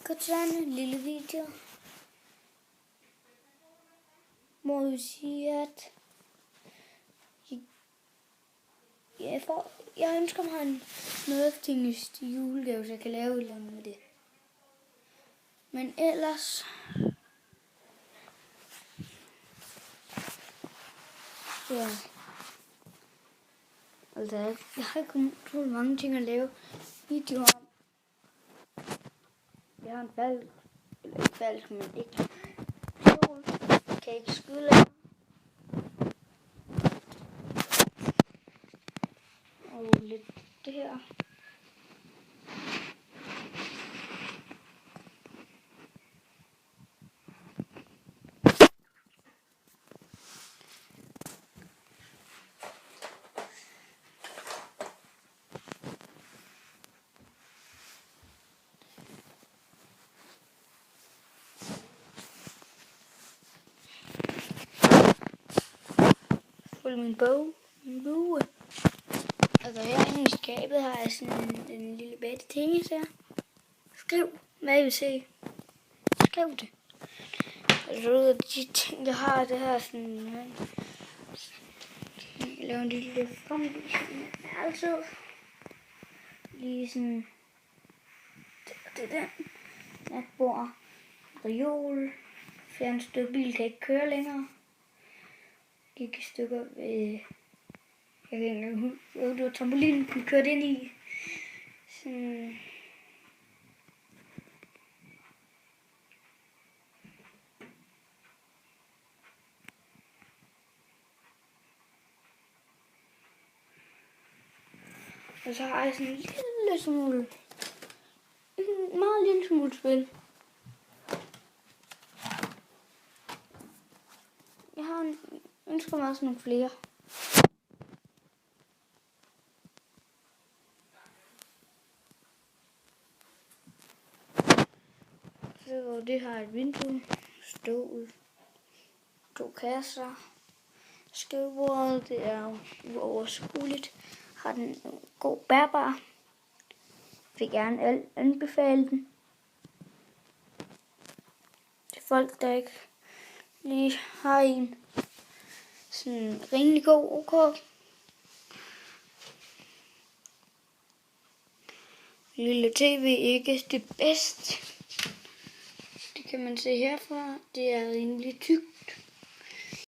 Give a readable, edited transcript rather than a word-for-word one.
Godt sådan en lille video, hvor vi siger, at jeg ønsker mig en noget til julegave, så jeg kan lave et eller andet med det. Men ellers ja, altså jeg har ikke utrolig mange ting at lave videoer om. Jeg har en falsk, eller ikke falsk, men ikke kjole. Kan ikke skyde og lidt det her. Min bog, min lue. Altså herinde i skabet har jeg sådan en lille bitte ting her. Skriv, hvad I vil se. Skriv det. Altså ud af de ting, jeg har, det her sådan, jeg laver en lille fremvisning. Altså lige sådan, det er den. Natbord, reol, fjernstykke, bil kan ikke køre længere. Gik i stykker ved, jeg ved ikke, det var trampolinen, den kørte ind i. Sådan. Og så har jeg sådan en lille smule, en meget lille smule spil. Jeg har ønsker mig også nogle flere. Så det har et vindue, stol, 2 kasser, skrivebordet, det er uoverskueligt, har den god bærbar. Vil gerne anbefale den til folk, der ikke lige har en sådan rimelig god OK. Lille TV ikke det bedste. Det kan man se herfra. Det er rimelig tykt.